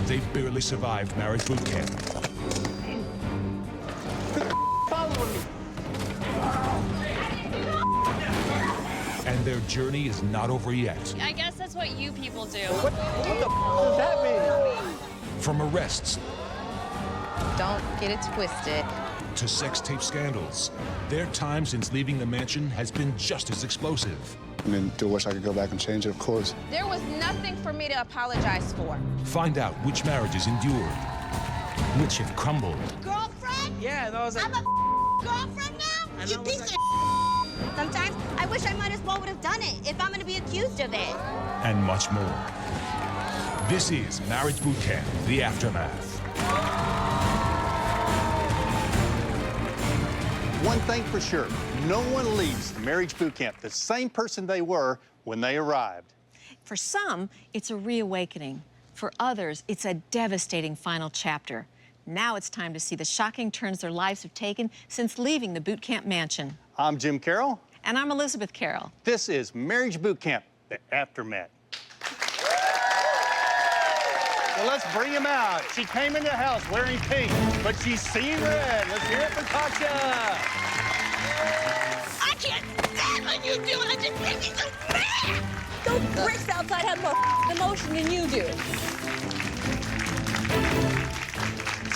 They barely survived marriage boot camp. Following me. And their journey is not over yet. I guess that's what you people do. What the does that mean? From arrests Don't get it twisted. to sex tape scandals, their time since leaving the mansion has been just as explosive. I mean, do wish I could go back and change it, of course. There was nothing for me to apologize for. Find out which marriages endured, which have crumbled, Girlfriend? Yeah, that was like... I'm a girlfriend now? You piece of Sometimes I wish I might as well would have done it if I'm going to be accused of it. and much more. This is Marriage Boot Camp, The Aftermath. One thing for sure, no one leaves marriage boot camp the same person they were when they arrived. For some, it's a reawakening. For others, it's a devastating final chapter. Now it's time to see the shocking turns their lives have taken since leaving the boot camp mansion. I'm Jim Carroll. And I'm Elizabeth Carroll. This is Marriage Boot Camp, The Aftermath. Well, let's bring him out. She came in the house wearing pink, but she's seeing red. Let's hear it for Tasha. I can't stand when you do it. It just makes me so mad. Those bricks outside have more emotion than you do.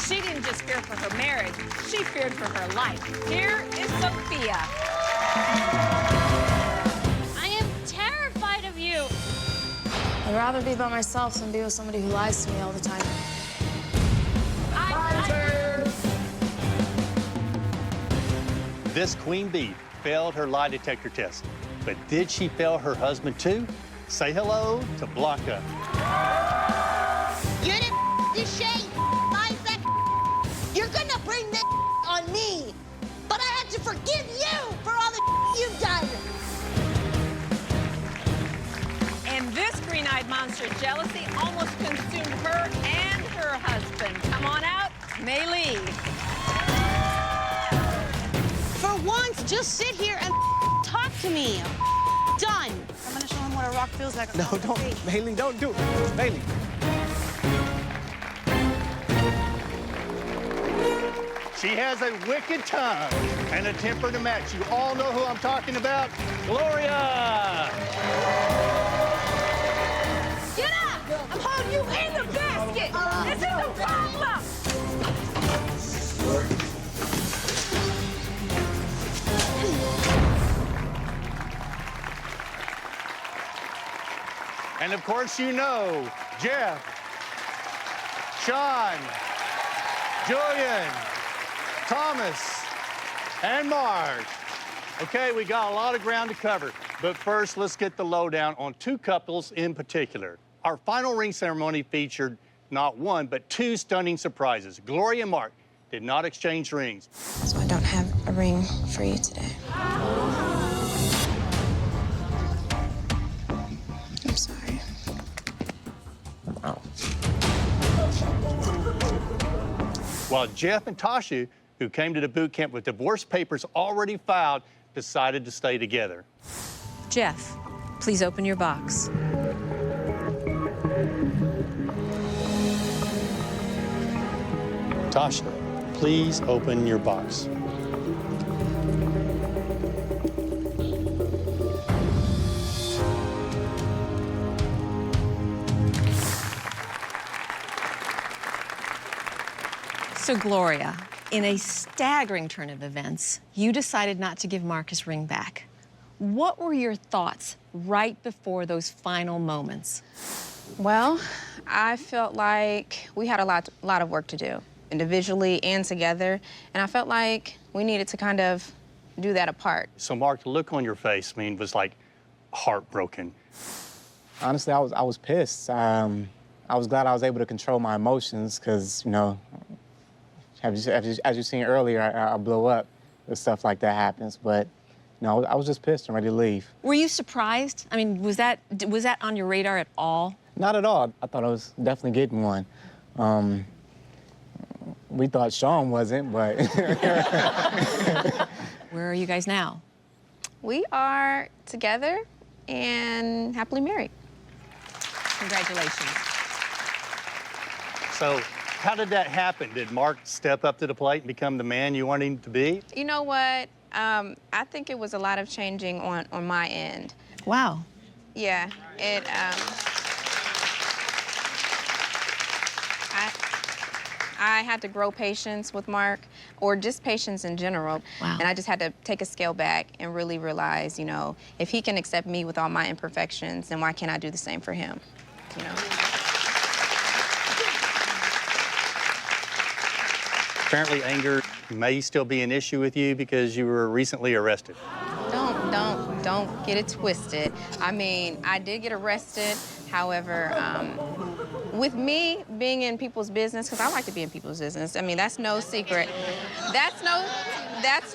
She didn't just fear for her marriage, she feared for her life. Here is Sophia. I am terrified of you. I'd rather be by myself than be with somebody who lies to me all the time. This queen bee failed her lie detector test, but did she fail her husband too? Say hello to Blanca. You're the shame. You're gonna bring this on me. But I have to forgive you for all the you've done. And this green-eyed monster jealousy almost consumed her and her husband. Come on out, May leave. For once, just sit here and talk to me. Done. I'm gonna show him what a rock feels like. No, don't. Bailey, don't do it. Bailey. She has a wicked tongue and a temper to match. You all know who I'm talking about. Gloria! Get up! I'm holding you in the basket! This is the problem! And of course, you know Jeff, Sean, Julian, Thomas, and Mark. Okay, we got a lot of ground to cover, but first, let's get the lowdown on two couples in particular. Our final ring ceremony featured not one, but two stunning surprises. Gloria and Mark did not exchange rings. So I don't have a ring for you today. I'm sorry. Oh. While Jeff and Tasha, who came to the boot camp with divorce papers already filed, decided to stay together. Jeff, please open your box. Tasha, please open your box. So, Gloria, in a staggering turn of events, you decided not to give Mark his ring back. What were your thoughts right before those final moments? Well, I felt like we had a lot of work to do, individually and together, and I felt like we needed to kind of do that apart. So, Mark, the look on your face, was like heartbroken. Honestly, I was pissed. I was glad I was able to control my emotions because, you know, as you seen earlier, I blow up if stuff like that happens. But, you know, I was just pissed and ready to leave. Were you surprised? I mean, was that on your radar at all? Not at all. I thought I was definitely getting one. We thought Sean wasn't, but... Where are you guys now? We are together and happily married. Congratulations. So how did that happen? Did Mark step up to the plate and become the man you want him to be? You know what? I think it was a lot of changing on my end. Wow. Yeah, I had to grow patience with Mark, or just patience in general. Wow. And I just had to take a scale back and really realize, you know, if he can accept me with all my imperfections, then why can't I do the same for him, you know? Apparently anger may still be an issue with you because you were recently arrested. Don't get it twisted. I mean, I did get arrested. However, with me being in people's business, because I like to be in people's business, I mean, that's no secret. That's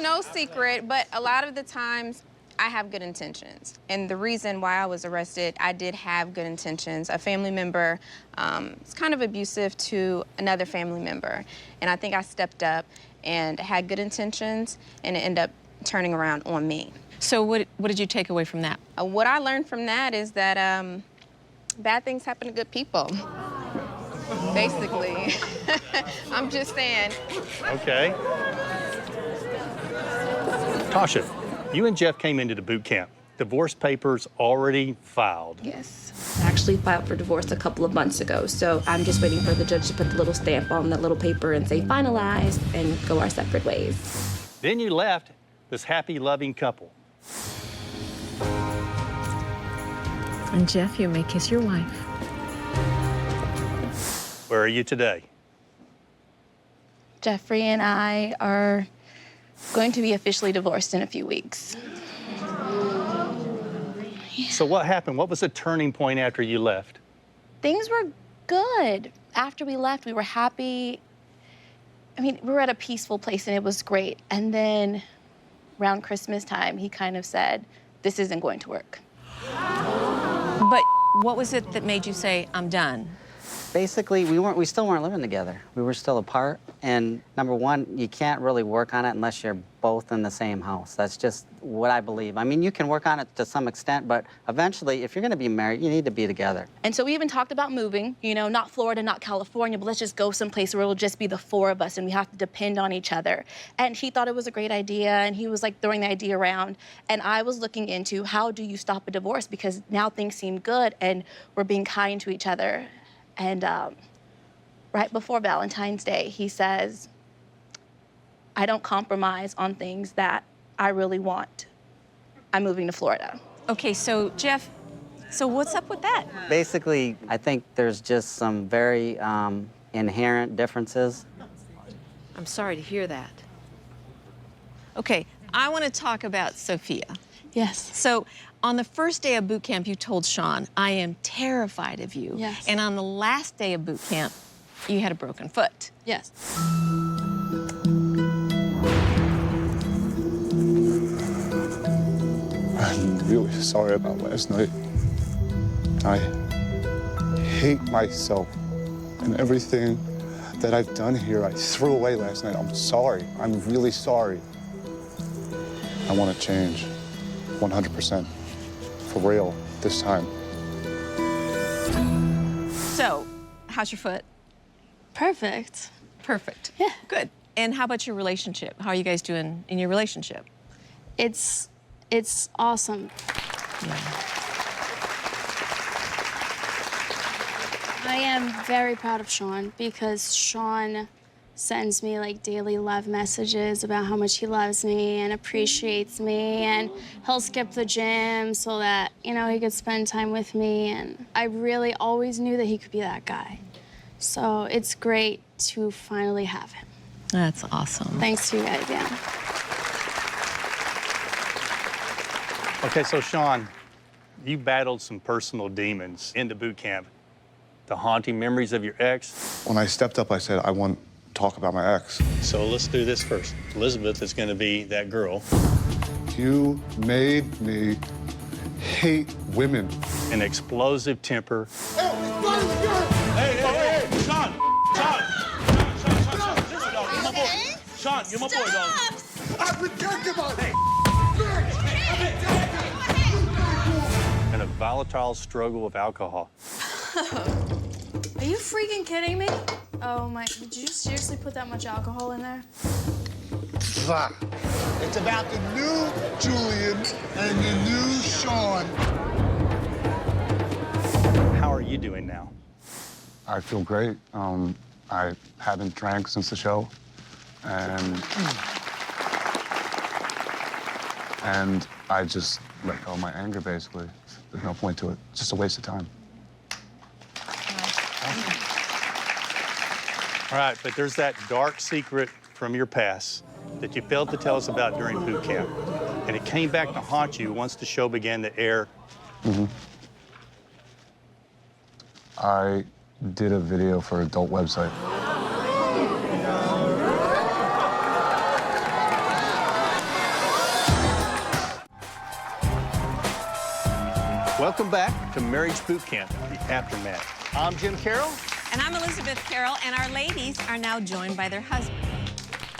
no secret, but a lot of the times I have good intentions. And the reason why I was arrested, I did have good intentions. A family member is kind of abusive to another family member. And I think I stepped up and had good intentions, and it ended up turning around on me. So what did you take away from that? What I learned from that is that bad things happen to good people, basically. I'm just saying. Okay. Tasha, you and Jeff came into the boot camp. Divorce papers already filed. Yes. I actually filed for divorce a couple of months ago, so I'm just waiting for the judge to put the little stamp on that little paper and say finalized and go our separate ways. Then you left this happy, loving couple. And Jeff, you may kiss your wife. Where are you today? Jeffrey and I are going to be officially divorced in a few weeks. So what happened? What was the turning point after you left? Things were good. After we left, we were happy. I mean, we were at a peaceful place and it was great. And then around Christmas time, he kind of said, this isn't going to work. But what was it that made you say, I'm done? Basically, we still weren't living together. We were still apart. And number one, you can't really work on it unless you're both in the same house. That's just what I believe. I mean, you can work on it to some extent, but eventually, if you're gonna be married, you need to be together. And so we even talked about moving, you know, not Florida, not California, but let's just go someplace where it'll just be the four of us and we have to depend on each other. And he thought it was a great idea, and he was like throwing the idea around. And I was looking into how do you stop a divorce, because now things seem good and we're being kind to each other. And right before Valentine's Day, he says, I don't compromise on things that I really want. I'm moving to Florida. Okay, so Jeff, so what's up with that? Basically, I think there's just some very inherent differences. I'm sorry to hear that. Okay, I want to talk about Sophia. Yes. So on the first day of boot camp, you told Sean, I am terrified of you. Yes. And on the last day of boot camp, you had a broken foot. Yes. I'm really sorry about last night. I hate myself and everything that I've done here. I threw away last night. I'm sorry. I'm really sorry. I want to change 100%. For real this time. So, how's your foot? Perfect. Perfect. Yeah. Good. And how about your relationship? How are you guys doing in your relationship? It's awesome. Yeah. I am very proud of Sean because Sean sends me like daily love messages about how much he loves me and appreciates me, and he'll skip the gym so that, you know, he could spend time with me. And I really always knew that he could be that guy. So it's great to finally have him. That's awesome. Thanks to you guys, yeah. Okay, so Sean, you battled some personal demons in the boot camp. The haunting memories of your ex. When I stepped up, I said, I want to talk about my ex. So let's do this first. Elizabeth is going to be that girl. You made me hate women. An explosive temper. Hey, Sean! You're my boy. Sean, you're my boy, dog. I've been talking about it. And a volatile struggle with alcohol. Are you freaking kidding me? Oh my, did you seriously put that much alcohol in there? It's about the new Julian and the new Sean. How are you doing now? I feel great. I haven't drank since the show, and I just let go of my anger, basically. There's no point to it. It's just a waste of time. All right, but there's that dark secret from your past that you failed to tell us about during boot camp, and it came back to haunt you once the show began to air. I did a video for an adult website. Welcome back to Marriage Boot Camp, the aftermath. I'm Jim Carroll. And I'm Elizabeth Carroll, and our ladies are now joined by their husbands.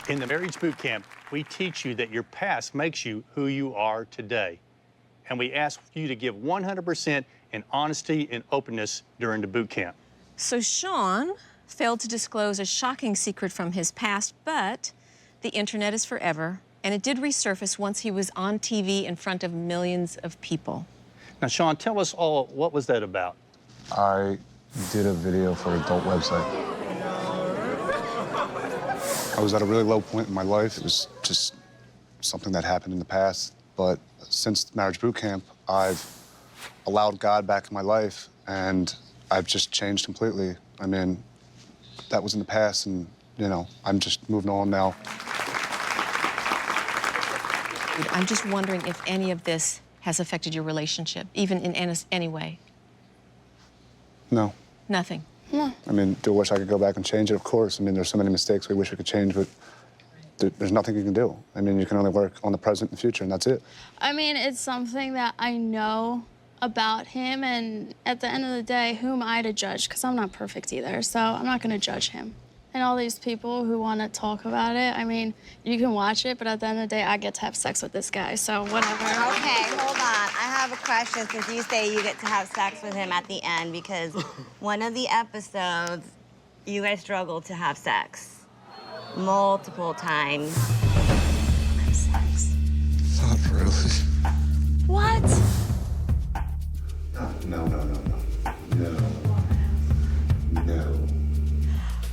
In the Marriage Boot Camp, we teach you that your past makes you who you are today. And we ask you to give 100% in honesty and openness during the boot camp. So Sean failed to disclose a shocking secret from his past, but the internet is forever, and it did resurface once he was on TV in front of millions of people. Now, Sean, tell us all, what was that about? I did a video for an adult website. I was at a really low point in my life. It was just something that happened in the past. But since Marriage Boot Camp, I've allowed God back in my life, and I've just changed completely. I mean, that was in the past, and, you know, I'm just moving on now. I'm just wondering if any of this has affected your relationship, even in any way. No. Nothing. No. I mean, do I wish I could go back and change it? Of course. I mean, there's so many mistakes we wish we could change, but there's nothing you can do. I mean, you can only work on the present and future, and that's it. I mean, it's something that I know about him, and at the end of the day, who am I to judge? Because I'm not perfect either, so I'm not going to judge him. And all these people who want to talk about it, I mean, you can watch it, but at the end of the day, I get to have sex with this guy, so whatever. Okay, hold on. I have a question since you say you get to have sex with him at the end, because one of the episodes, you guys struggled to have sex multiple times. Have sex. Not really. What? No.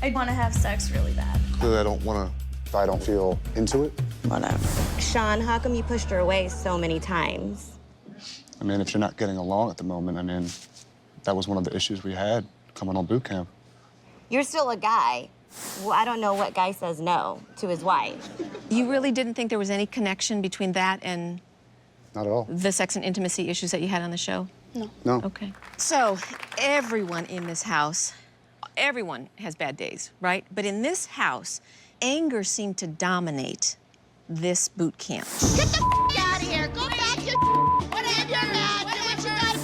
I want to have sex really bad. Clearly, I don't want to, if I don't feel into it. Whatever. Sean, how come you pushed her away so many times? I mean, if you're not getting along at the moment, I mean, that was one of the issues we had coming on boot camp. You're still a guy. Well, I don't know what guy says no to his wife. You really didn't think there was any connection between that and Not at all. the sex and intimacy issues that you had on the show? No. No. Okay. So, everyone in this house, everyone has bad days, right? But in this house, anger seemed to dominate this boot camp. Get the out of here. Go back to whatever you're mad. Do what you gotta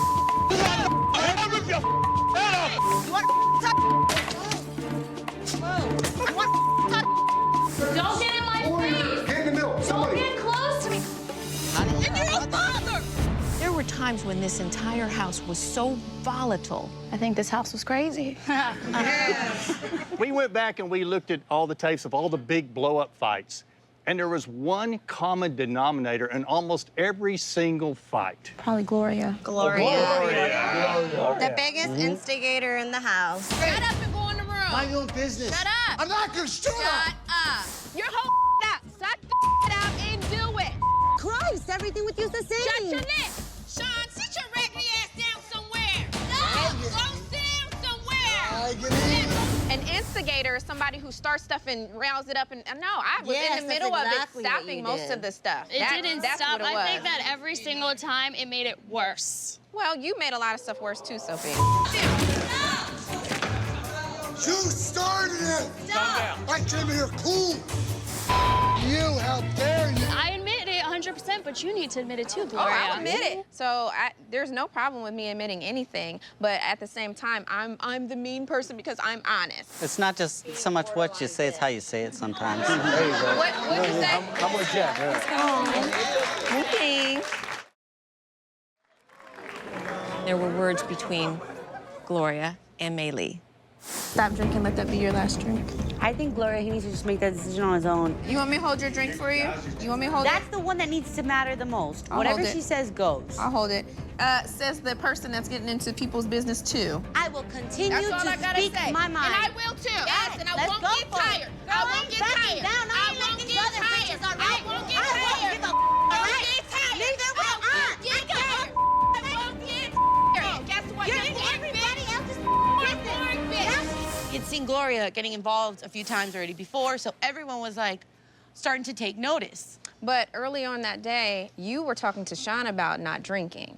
You want Don't get in my face! Get in the middle. Don't get close to me! And you're a father! There were times when this entire house was so volatile. I think this house was crazy. We went back and we looked at all the tapes of all the big blow-up fights, and there was one common denominator in almost every single fight. Probably Gloria. The biggest instigator in the house. Shut up and go in the room. Mind your own business. Shut up. I'm not gonna shut up. up. Your whole up. Suck the out and do it. Christ, everything with you's the same. Shut your lip. Sean, sit your raggedy ass down somewhere. No, go sit down somewhere. An instigator is somebody who starts stuff and rounds it up. And no, I was Yes, in the middle that's of exactly it, what stopping you most did. of the stuff. It didn't that's stop. What it was. I think that every single time it made it worse. Well, you made a lot of stuff worse too, Sophia. You started it. Stop. I came here cool. You, how dare you? I admit it 100%, but you need to admit it too, Gloria. Oh, I'll admit it. So there's no problem with me admitting anything, but at the same time, I'm the mean person because I'm honest. It's not just so much what you say, it's how you say it sometimes. What'd you say? I'm with Jeff. Okay. There were words between Gloria and Maylee. Stop drinking, let that be your last drink. I think, Gloria, he needs to just make that decision on his own. You want me to hold your drink for you? You want me to hold That's the one that needs to matter the most. I'll Whatever hold it. she says goes. I'll hold it. Says the person that's getting into people's business too. I will continue That's all I to gotta speak say. my mind. And I will too. Yes, and I Let's won't go get for it. tired. Girl, I won't get backing tired. down. I won't these get other tired. bitches, all I right? won't get I won't tired. give a I all won't right? get tired. Neither will I I. won't get tired. I won't get tired. Guess what? You're in everybody else's business. You'd seen Gloria getting involved a few times already before, so everyone was like starting to take notice. But early on that day, you were talking to Sean about not drinking.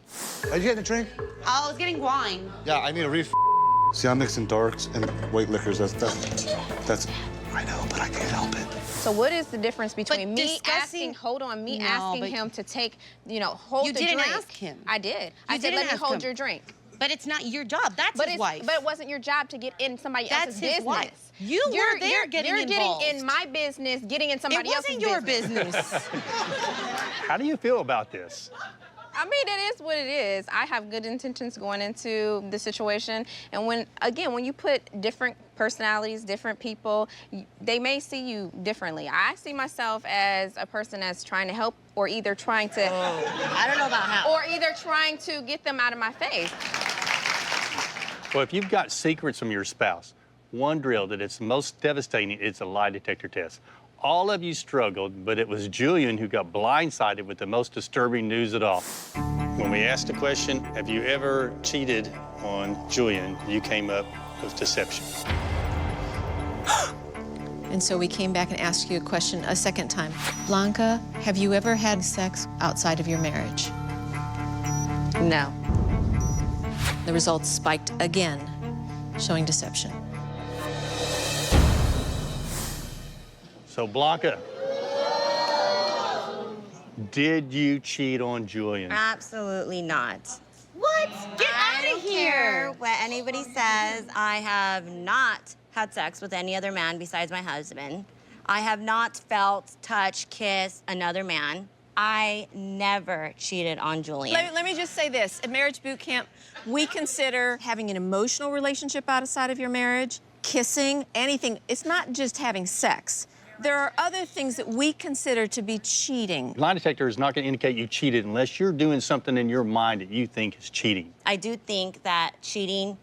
Are you getting a drink? I was getting wine. Yeah, I need a refill. See, I'm mixing darks and white liquors. That's I know, but I can't help it. So what is the difference between me discussing- asking, me No, asking but- him to take, hold You the didn't drink? ask him. I did. I said, didn't let me ask hold him. your drink. But it's not your job. That's his wife. But it wasn't your job to get in somebody That's else's his business. wife. You were there getting involved. Getting in my business, getting in somebody It else's wasn't your business. business. How do you feel about this? I mean, it is what it is. I have good intentions going into the situation. And when you put different personalities, different people, they may see you differently. I see myself as a person that's trying to help or either trying to... I don't know about how. Or either trying to get them out of my face. Well, if you've got secrets from your spouse, one drill that it's most devastating is a lie detector test. All of you struggled, but it was Julian who got blindsided with the most disturbing news at all. When we asked the question, have you ever cheated on Julian, you came up with deception. And so we came back and asked you a question a second time. Blanca, have you ever had sex outside of your marriage? No. The results spiked again, showing deception. So, Blanca, did you cheat on Julian? Absolutely not. What? Get I out don't of here. care what anybody says. I have not had sex with any other man besides my husband. I have not felt, touched, kissed another man. I never cheated on Julian. Let me just say this. At Marriage Boot Camp, we consider having an emotional relationship outside of your marriage, kissing, anything. It's not just having sex. There are other things that we consider to be cheating. Lie detector is not going to indicate you cheated unless you're doing something in your mind that you think is cheating. I do think that cheating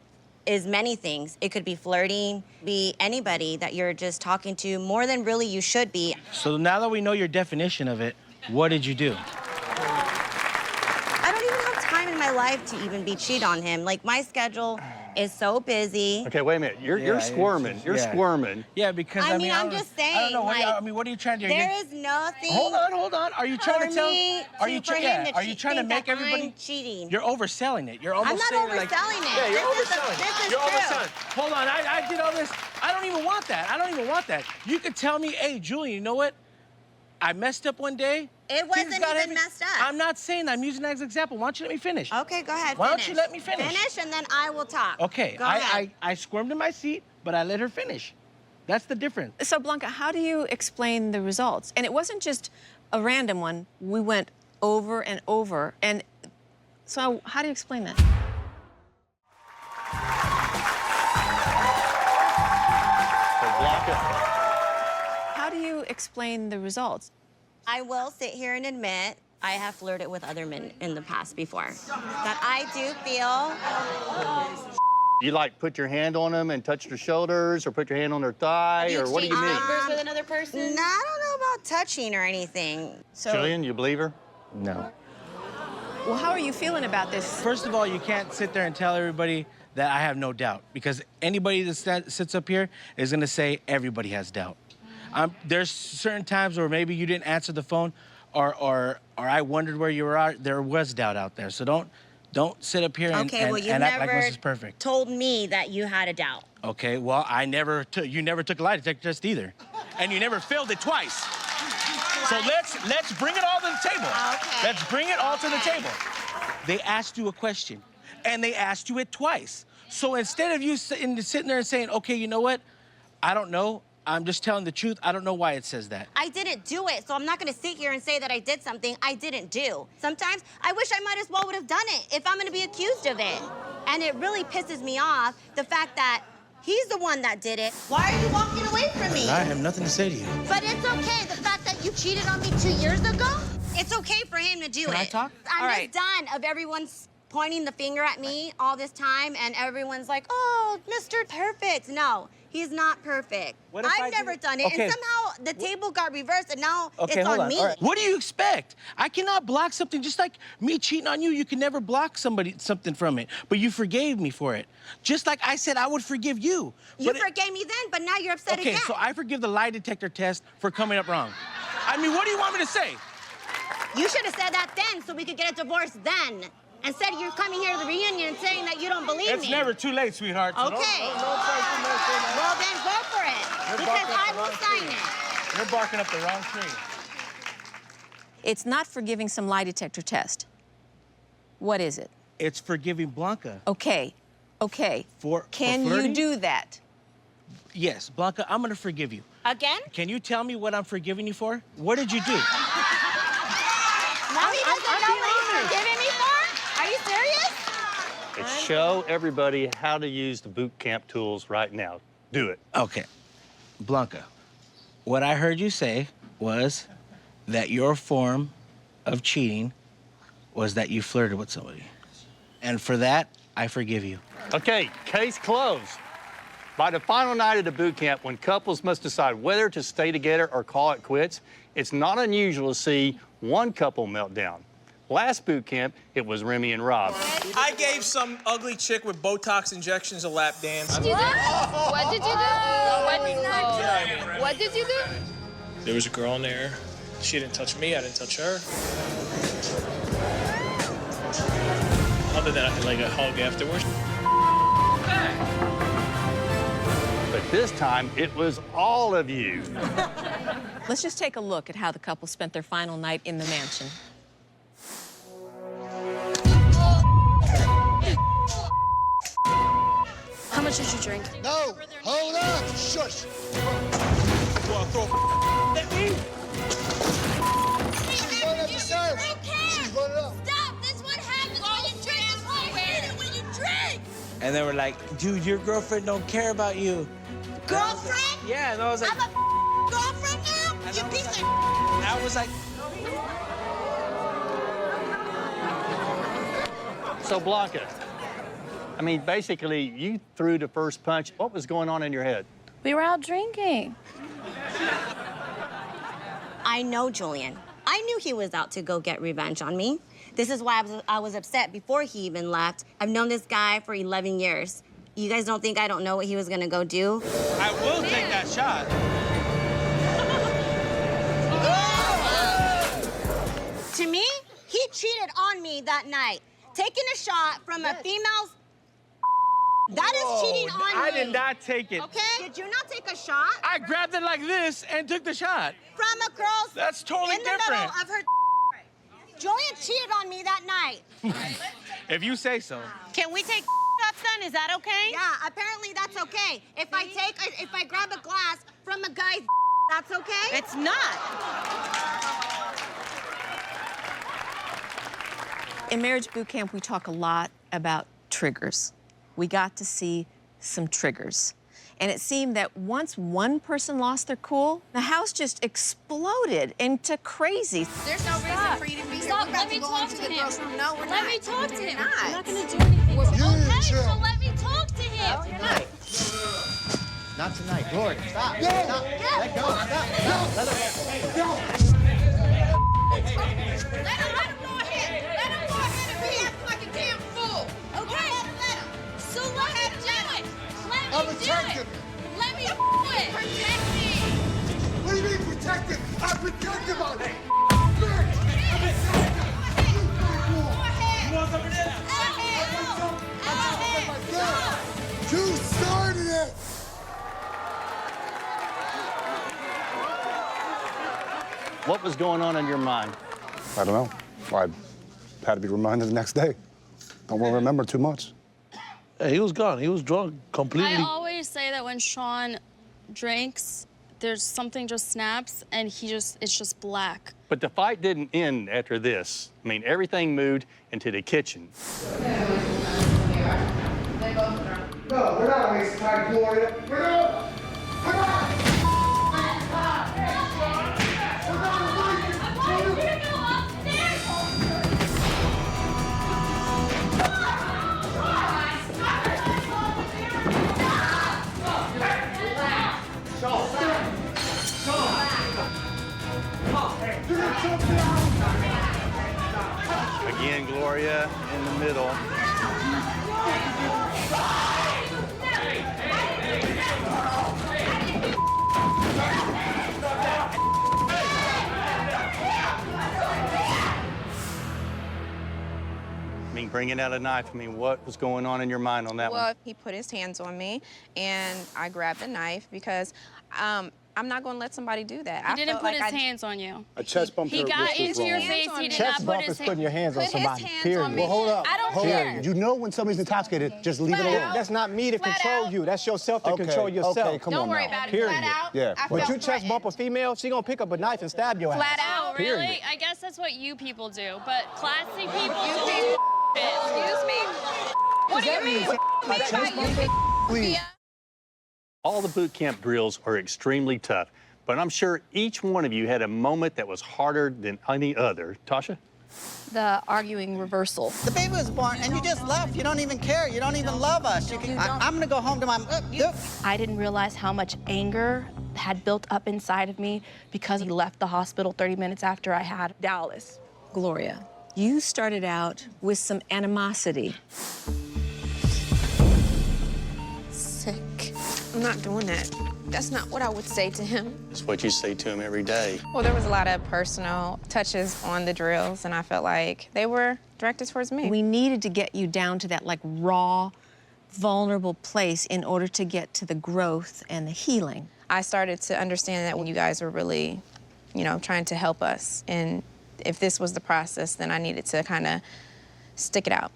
is many things. It could be flirting, be anybody that you're just talking to more than really you should be. So now that we know your definition of it, what did you do? I don't even have time in my life to even be cheat on him. Like, my schedule is so busy. Okay, wait a minute. You're squirming. You're squirming. Yeah, because I mean, I'm just saying. I don't know. Like, what are you trying to do? There is nothing. Hold on. Are you trying to tell? Are you trying to make everybody? I'm cheating. You're overselling it. You're almost I'm not saying overselling it. Yeah, you're This overselling it. You're overselling it. Hold on. I did all this. I don't even want that. I don't even want that. You could tell me, hey, Julian, you know what? I messed up one day. It wasn't even messed up. I'm not saying that. I'm using that as an example. Why don't you let me finish? Okay, go ahead. Why don't finish. you let me finish? Finish, and then I will talk. Okay, Go ahead. I squirmed in my seat, but I let her finish. That's the difference. So, Blanca, how do you explain the results? And it wasn't just a random one. We went over and over. And so how do you explain that? So, Blanca. How do you explain the results? I will sit here and admit I have flirted with other men in the past before. That I do feel. You like put your hand on them and touch their shoulders, or put your hand on their thigh, or what do you mean? Papers with another person? No, I don't know about touching or anything. So, Julian, you believe her? No. well, how are you feeling about this? First of all, you can't sit there and tell everybody that I have no doubt, because anybody that sits up here is going to say everybody has doubt. There's certain times where maybe you didn't answer the phone, or I wondered where you were at. There was doubt out there, so don't sit up here and act like this is perfect. Told me that you had a doubt. Okay, well, you never took a lie detector test either, and you never failed it twice. So let's bring it all to the table. Okay. Let's bring it all to the table. They asked you a question, and they asked you it twice. So instead of you sitting there and saying, okay, you know what? I don't know. I'm just telling the truth. I don't know why it says that. I didn't do it, so I'm not gonna sit here and say that I did something I didn't do. Sometimes I wish I might as well would have done it if I'm gonna be accused of it. And it really pisses me off, the fact that He's the one that did it. Why are you walking away from me? I have nothing to say to you. But it's okay. The fact that you cheated on me 2 years ago, it's okay for him to do it. Can I talk? I'm just done of everyone's pointing the finger at me all this time, and everyone's like, oh, Mr. Perfect. No, he's not perfect. I've never done it, Okay. and somehow the table got reversed, and now Okay, it's hold on on. me. All right. What do you expect? I cannot block something just like me cheating on you. You can never block something from it. But you forgave me for it. Just like I said I would forgive you. You forgave me then, but now you're upset again. Okay, so I forgive the lie detector test for coming up wrong. I mean, what do you want me to say? You should have said that then so we could get a divorce then. Instead, you're coming here to the reunion and saying that you don't believe me. It's never too late, sweetheart. So Okay. Well, then go for it, because I will sign it. You're barking up the wrong tree. It's not forgiving some lie detector test. What is it? It's forgiving Blanca. Okay. Can you flirting? do that? Yes, Blanca, I'm gonna forgive you. Again? Can you tell me what I'm forgiving you for? What did you do? Now he doesn't know what he's forgiving me for? Are you serious? Let's show everybody how to use the boot camp tools right now. Do it. Okay. Blanca, what I heard you say was that your form of cheating was that you flirted with somebody. And for that, I forgive you. Okay, case closed. By the final night of the boot camp, when couples must decide whether to stay together or call it quits, it's not unusual to see one couple melt down. Last boot camp, it was Remy and Rob. I gave some ugly chick with Botox injections a lap dance. What did you do? What did you do? What did you do? There was a girl in there. She didn't touch me, I didn't touch her. Other than like a hug afterwards. But this time, it was all of you. Let's just take a look at how the couple spent their final night in the mansion. How much did you drink? No, hold up, shush. You wanna throw at me? She's running up the stairs. She's running up. Stop! This what happens when you drink. This what happens when you drink. And they were like, dude, your girlfriend don't care about you. Girlfriend? Yeah, and I was like, I'm a girlfriend now? You piece of I was like, So, Blanca, I mean, basically, you threw the first punch. What was going on in your head? We were out drinking. I know Julian. I knew he was out to go get revenge on me. This is why I was upset before he even left. I've known this guy for 11 years. You guys don't think I don't know what he was gonna go do? I will take that shot. To me, he cheated on me that night. Taking a shot from a female's... That is cheating on me. I did not take it. Okay? Did you not take a shot? I grabbed it like this and took the shot. From a girl's... That's totally in the different. middle of her... Julian cheated on me that night. If you say so. Can we take shots then? Is that okay? Yeah, apparently that's okay. If I grab a glass from a guy's, that's okay? It's not. In Marriage Boot Camp, we talk a lot about triggers. We got to see some triggers. And it seemed that once one person lost their cool, the house just exploded into crazy. There's no reason for you to be here. Stop. We're about Let me to go talk into to the him. girls' room. No, we're Let not. me talk to him. We're not. I'm not gonna do anything. Okay, chill. so let me talk to him. No, you're not. Not tonight. Gloria, stop. No. Stop. Let go. Stop. Let him go ahead. Let him go ahead and be acting like a damn fool. Okay? Let him. So let him do it. Let me do it. Let me do it. Protect me. What do you mean protected? I'm protected on it. You want some of this? You started it. What was going on in your mind? I don't know. I had to be reminded the next day. Don't really remember too much. Yeah, he was gone. He was drunk completely. I always say that when Sean drinks, there's something just snaps and it's just black. But the fight didn't end after this. I mean, everything moved into the kitchen. No, we're not wasting time, Gloria. We're not. We're not. Again, Gloria in the middle. I mean, bringing out a knife, I mean, what was going on in your mind on that one? Well, he put his hands on me, and I grabbed a knife because I'm not going to let somebody do that. He didn't put his hands on you. A chest bump. He got into your face. He did not put his hands. Putting your hands on somebody. Period. Well, hold up. I don't care. You know when somebody's intoxicated, just leave it alone. That's not me to control you. That's yourself to control yourself. Okay, come on. Don't worry now. about it. Flat out. Yeah. But you chest bump a female, she gonna pick up a knife and stab your ass. Flat out. Period. Really? I guess that's what you people do, but classy people do. Excuse me? What do you mean? Please. All the boot camp drills are extremely tough, but I'm sure each one of you had a moment that was harder than any other. Tasha? The arguing reversal. The baby was born, and you just left. You don't even care. You don't even love us. I'm going to go home to my... I didn't realize how much anger had built up inside of me because he left the hospital 30 minutes after I had Dallas. Gloria, you started out with some animosity. Sick. I'm not doing that. That's not what I would say to him. It's what you say to him every day. Well, there was a lot of personal touches on the drills, and I felt like they were directed towards me. We needed to get you down to that, like, raw, vulnerable place in order to get to the growth and the healing. I started to understand that when you guys were really, you know, trying to help us, and if this was the process, then I needed to kind of stick it out.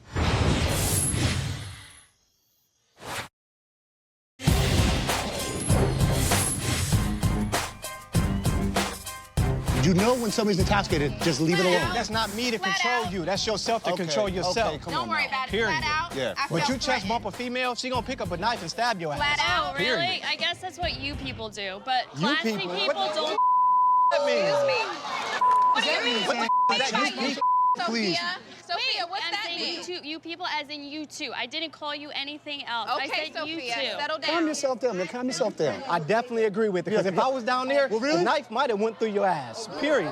You know when somebody's intoxicated, just leave it alone. That's not me to control you. That's yourself to control yourself. Okay, Don't worry about it. Period. Flat out. Yeah. But you chest bump a female, she gonna pick up a knife and stab your ass. Flat out. Period. Really? I guess that's what you people do, but You classy people? people What don't. That means? Excuse me. What do you mean? What the that you people? Please. Sophia, what's I'm that saying mean? you people as in you two. I didn't call you anything else. I Okay, said you Sophia, two. settle down. Calm yourself down, man. Calm yourself down. I definitely agree with it, because if I was down there, Well, really? the knife might have went through your ass. Period.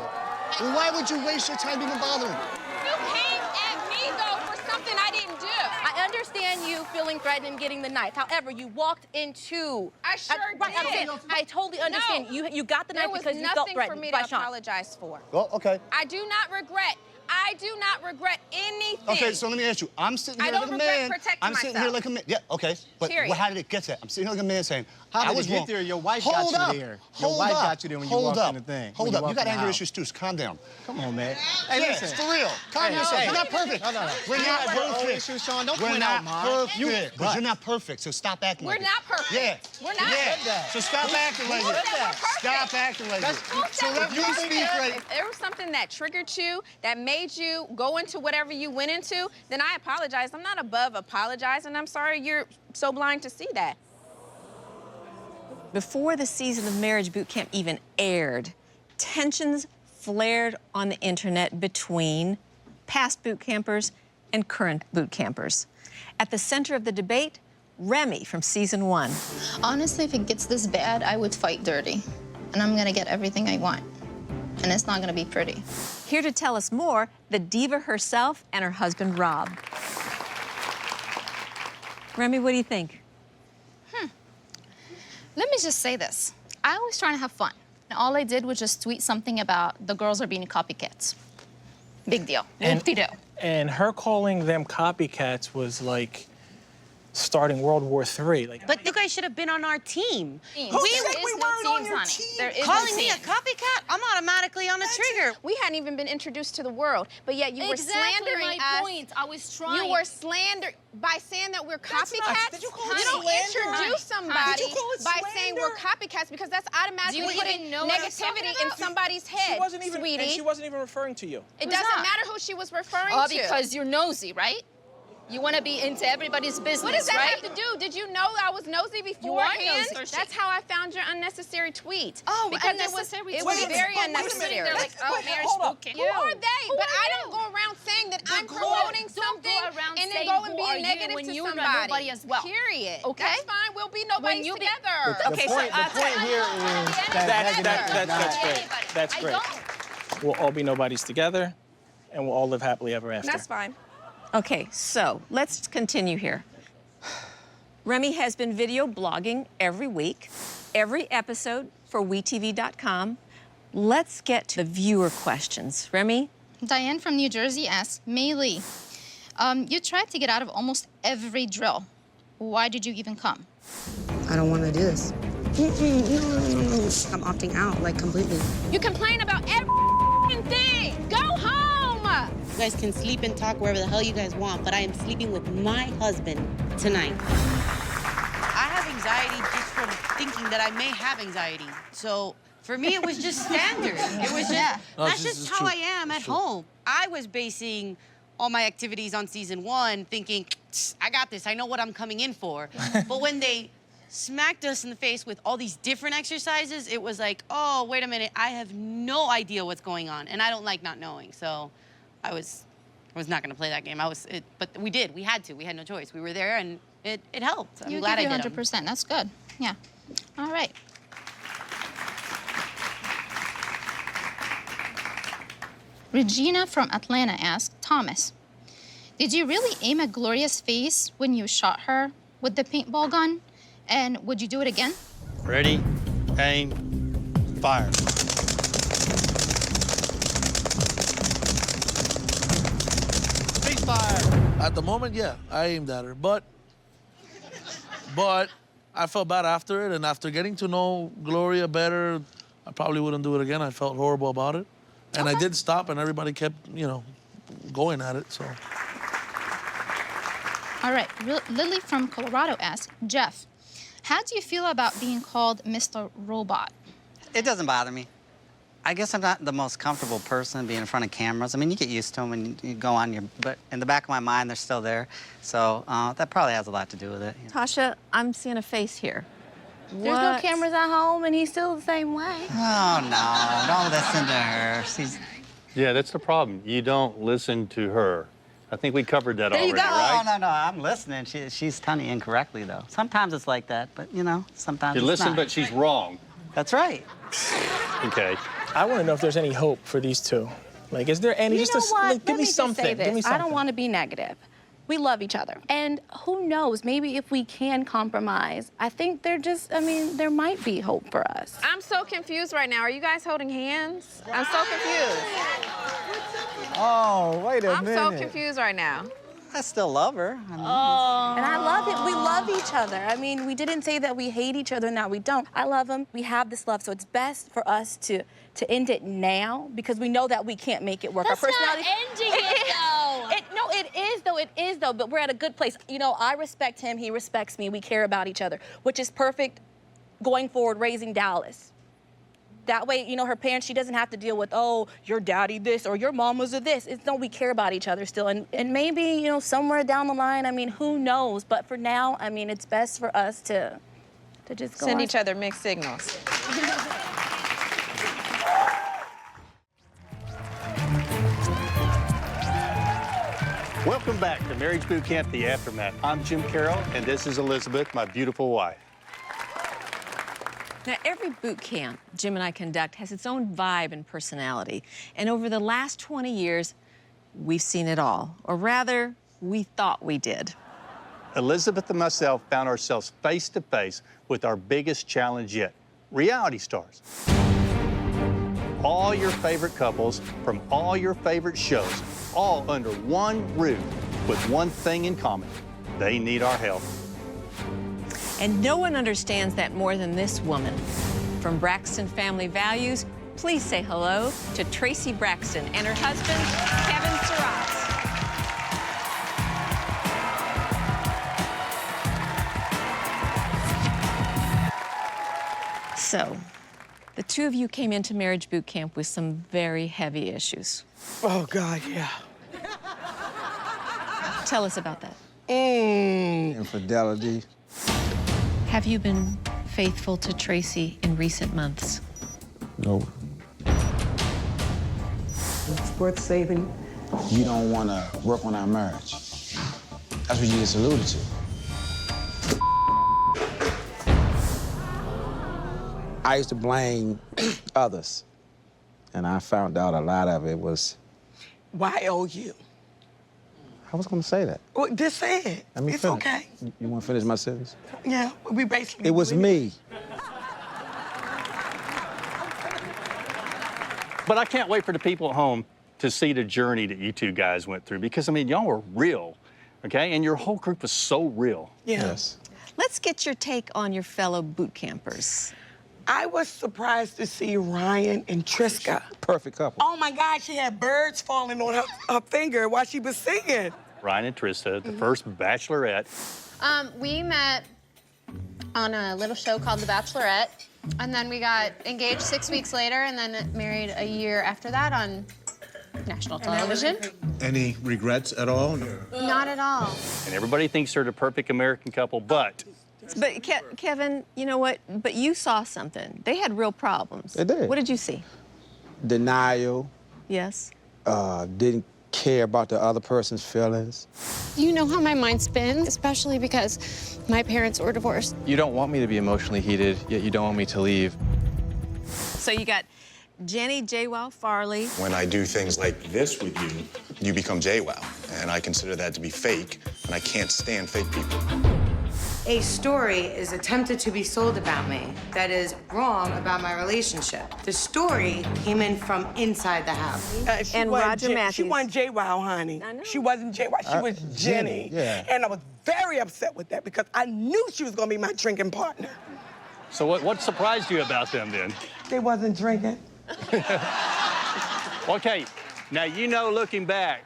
Well, why would you waste your time even bothering? You came at me, though, for something I didn't do. I understand you feeling threatened and getting the knife. However, you walked into... I sure did. I totally understand. No. You got the knife because you felt There was nothing for threatened me by to Sean. apologize for. Well, okay. I do not regret anything. Okay, so let me ask you. I'm sitting here I like don't a regret man. protecting I'm sitting here myself. like a man. Yeah, okay. But Period. how did it get to that? I'm sitting here like a man saying, How I did was it get wrong. there? Your wife Hold got up. you there. Hold Your wife up. got you there when you Hold walked up. in the thing. Hold when up. walked You got in the anger house. issues too, so calm down. Come on, man. Hey, Yeah, listen. it's for real. Calm yourself. hey. You're not perfect. No. We're not perfect. Issues, Sean. Don't We're point not out mine. perfect. But you're not perfect, so stop acting We're like it. not perfect. Yeah. We're not. Yeah. So stop acting like Who it. said we're perfect? Stop acting like it. Who So said let we're me perfect? speak right. If there was something that triggered you, that made you go into whatever you went into, then I apologize. I'm not above apologizing. I'm sorry you're so blind to see that. Before the season of Marriage Boot Camp even aired, tensions flared on the internet between past boot campers and current boot campers. At the center of the debate, Remy from season 1. Honestly, if it gets this bad, I would fight dirty. And I'm gonna get everything I want. And it's not gonna be pretty. Here to tell us more, the diva herself and her husband, Rob. Remy, what do you think? Let me just say this. I always try to have fun. And all I did was just tweet something about the girls are being copycats. Big deal. Whoop-de-doo. And her calling them copycats was like starting World War III. But you guys should have been on our team. Who said we weren't on your team? There is no Calling me a team. copycat? I'm automatically on the trigger. We hadn't even been introduced to the world, but yet you were slandering my us. point. I was trying. You were slandering by saying that we're copycats. Did you call you it don't slander? introduce somebody Did you call it by saying we're slander? copycats because that's automatically Do you putting even know what I'm talking negativity in about? somebody's head, She wasn't even, sweetie. and she wasn't even referring to you. It Who's doesn't that? matter who she was referring Oh, to. because you're nosy, right? You want to be into everybody's business, What does that right? have to do? Did you know I was nosy beforehand? That's how I found your unnecessary tweet. Oh, because unnecessary it was tweet. very But wait a unnecessary. minute. They're like, Let's- oh, wait, marriage hold boot up. camp. Who Who are are they? Who But are I you? don't go around saying that I'm Don't promoting go something around and then saying go who and are be you negative when to you're somebody. nobody as well. Period. Okay? That's fine. We'll be nobody you be- together. The point here is That's great. That's great. We'll all be nobodies together, and we'll all live happily ever after. That's fine. Okay, so let's continue here. Remy has been video blogging every week, every episode for WeTV.com. Let's get to the viewer questions. Remy? Diane from New Jersey asks, Mei Lee, you tried to get out of almost every drill. Why did you even come? I don't want to do this. I'm opting out, like, completely. You complain about everything. Go home. You guys can sleep and talk wherever the hell you guys want, but I am sleeping with my husband tonight. I have anxiety just from thinking that I may have anxiety. So for me, it was just standard. It was just, that's just how I am at home. I was basing all my activities on season 1, thinking, I got this, I know what I'm coming in for. But when they smacked us in the face with all these different exercises, it was like, oh, wait a minute, I have no idea what's going on, and I don't like not knowing. So I was not gonna play that game. But we did, we had to, we had no choice. We were there, and it helped. I'm glad I did 100%, that's good. Yeah. All right. Regina from Atlanta asks, Thomas, did you really aim at Gloria's face when you shot her with the paintball gun? And would you do it again? Ready, aim, fire. Ceasefire. At the moment, yeah, I aimed at her, but I felt bad after it, and after getting to know Gloria better, I probably wouldn't do it again. I felt horrible about it. And I did stop, and everybody kept, going at it, so. All right, Lily from Colorado asks, Jeff, how do you feel about being called Mr. Robot? It doesn't bother me. I guess I'm not the most comfortable person being in front of cameras. I mean, you get used to them when you go on your, but in the back of my mind, they're still there. So that probably has a lot to do with it. Tasha, I'm seeing a face here. There's no cameras at home, and he's still the same way. Oh, no, don't listen to her. She's... Yeah, that's the problem. You don't listen to her. I think we covered that already, right? No, I'm listening. She's telling you incorrectly, though. Sometimes it's like that, but, sometimes You it's listen, not. but she's wrong. That's right. Okay. I want to know if there's any hope for these two. Like, is there any? You know what? Give me something. Just say Give me this. I something. don't want to be negative. We love each other. And who knows, maybe if we can compromise, I think there might be hope for us. I'm so confused right now. Are you guys holding hands? I'm so confused. Oh, wait a minute. I'm so confused right now. I still love her. And I love it. We love each other. I mean, we didn't say that we hate each other. Now we don't. I love him. We have this love. So it's best for us to end it now because we know that we can't make it work. That's Our personality. not ending it, though. It is, though. But we're at a good place. I respect him. He respects me. We care about each other, which is perfect going forward, raising Dallas. That way, her parents, she doesn't have to deal with, oh, your daddy this or your mom was a this. It's no, we care about each other still. And maybe, somewhere down the line, who knows? But for now, it's best for us to just go Send on. each other mixed signals. Welcome back to Marriage Boot Camp, The Aftermath. I'm Jim Carroll, and this is Elizabeth, my beautiful wife. Now, every boot camp Jim and I conduct has its own vibe and personality. And over the last 20 years, we've seen it all. Or rather, we thought we did. Elizabeth and myself found ourselves face to face with our biggest challenge yet, reality stars. All your favorite couples from all your favorite shows, all under one roof with one thing in common. They need our help. And no one understands that more than this woman. From Braxton Family Values, please say hello to Tracy Braxton and her husband, Kevin Surratt. So, the two of you came into Marriage Boot Camp with some very heavy issues. Oh, God, yeah. Tell us about that. Infidelity. Have you been faithful to Tracy in recent months? No. It's worth saving. You don't want to work on our marriage. That's what you just alluded to. I used to blame others, and I found out a lot of it was... Y-O-U. I was going to say that. Well, just say it. Let me It's finish. okay. You want to finish my sentence? Yeah, we basically... It was me. But I can't wait for the people at home to see the journey that you two guys went through, because, I mean, y'all were real, okay? And your whole group was so real. Yeah. Yes. Let's get your take on your fellow boot campers. I was surprised to see Ryan and Triska. Perfect couple. Oh, my God, she had birds falling on her finger while she was singing. Ryan and Trista, the first bachelorette. We met on a little show called The Bachelorette, and then we got engaged 6 weeks later, and then married a year after that on national television. Any regrets at all? Not at all. And everybody thinks they're the perfect American couple, but... But Kevin, you know what? But you saw something. They had real problems. They did. What did you see? Denial. Yes. Didn't care about the other person's feelings. You know how my mind spins, especially because my parents were divorced. You don't want me to be emotionally heated, yet you don't want me to leave. So you got Jenny JWoww Farley. When I do things like this with you, you become JWoww, and I consider that to be fake, and I can't stand fake people. A story is attempted to be sold about me that is wrong about my relationship. The story came in from inside the house. And Roger Matthews. She wasn't JWoww, honey. She wasn't JWoww. She was Jenny. Yeah. And I was very upset with that because I knew she was going to be my drinking partner. So what surprised you about them then? They wasn't drinking. Okay, now you know, looking back,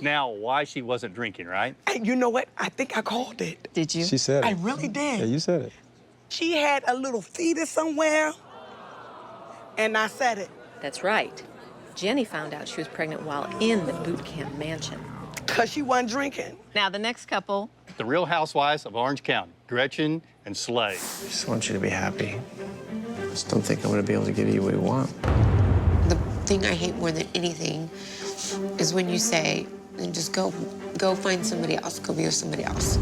now why she wasn't drinking, right? And you know what? I think I called it. Did you? She said it. I really did. Yeah, you said it. She had a little fetus somewhere, and I said it. That's right. Jenny found out she was pregnant while in the boot camp mansion. Because she wasn't drinking. Now, the next couple. The Real Housewives of Orange County, Gretchen and Slade. I just want you to be happy. I just don't think I'm going to be able to give you what you want. The thing I hate more than anything is when you say, and just go find somebody else, go be with somebody else.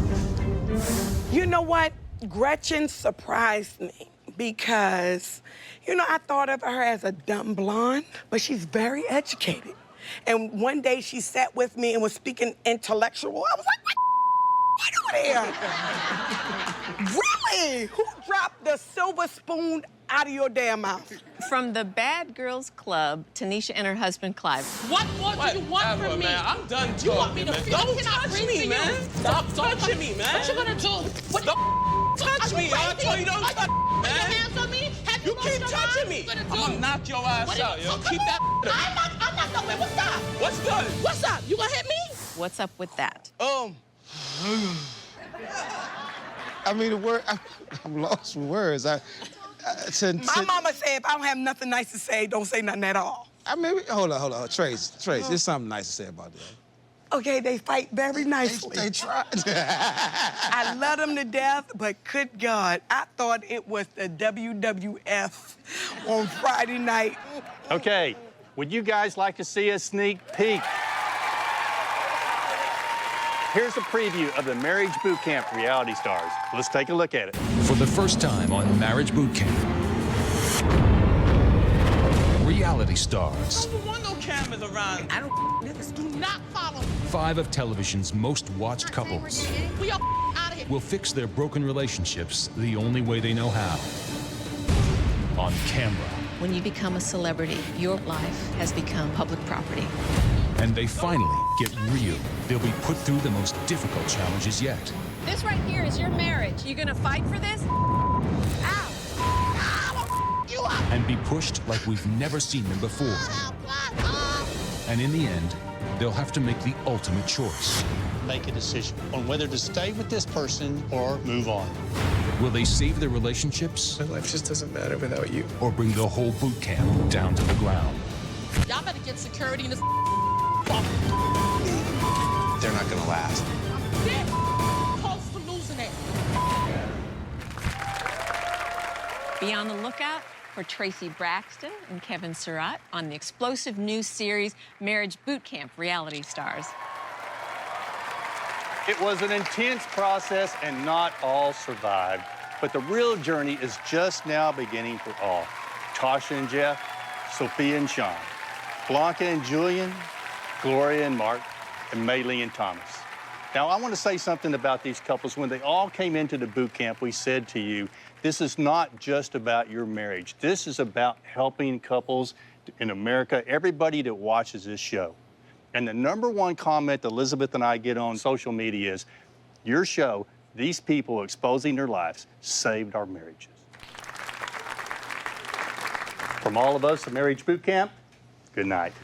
You know what? Gretchen surprised me because, you know, I thought of her as a dumb blonde, but she's very educated. And one day she sat with me and was speaking intellectual. I was like, what are you doing here? Really? Who dropped the silver spoon out of your damn mouth? From the Bad Girls Club, Tanisha and her husband, Clive. What more do you want from me? Man, I'm done talking, You want me to man. feel? Don't Can I touch bring me, to man. you? Stop touching me, man. What you gonna do? What Don't touch me. I told you don't touch me, Put man. your hands on me? Have You lost keep your touching mind? me. What you I'm gonna do? gonna knock your ass out, yo. Keep that I'm not going. What's up? What's good? What's up? You gonna hit me? What's up with that? I mean, the word, I'm lost for words. My mama said if I don't have nothing nice to say, don't say nothing at all. I mean, hold on. Trace, there's something nice to say about that. Okay, they fight very nicely. They try. I love them to death, but good God, I thought it was the WWF on Friday night. Okay, would you guys like to see a sneak peek? Here's a preview of the Marriage Boot Camp reality stars. Let's take a look at it. For the first time on Marriage Boot Camp, reality stars. Number one, no cameras around. I don't. Do not follow me. 5 of television's most watched couples We are out of here. will fix their broken relationships the only way they know how. On camera. When you become a celebrity, your life has become public property. And they finally get real. They'll be put through the most difficult challenges yet. This right here is your marriage. You gonna fight for this? And be pushed like we've never seen them before. And in the end, they'll have to make the ultimate choice. Make a decision on whether to stay with this person or move on. Will they save their relationships? My life just doesn't matter without you. Or bring the whole boot camp down to the ground? Y'all better get security in this. They're not gonna last. Be on the lookout for Tracy Braxton and Kevin Surratt on the explosive new series Marriage Boot Camp Reality Stars. It was an intense process and not all survived. But the real journey is just now beginning for all. Tasha and Jeff, Sophia and Sean, Blanca and Julian, Gloria and Mark, and Maylee and Thomas. Now, I want to say something about these couples. When they all came into the boot camp, we said to you, this is not just about your marriage. This is about helping couples in America, everybody that watches this show. And the #1 comment that Elizabeth and I get on social media is, your show, these people exposing their lives, saved our marriages. From all of us at Marriage Boot Camp, good night.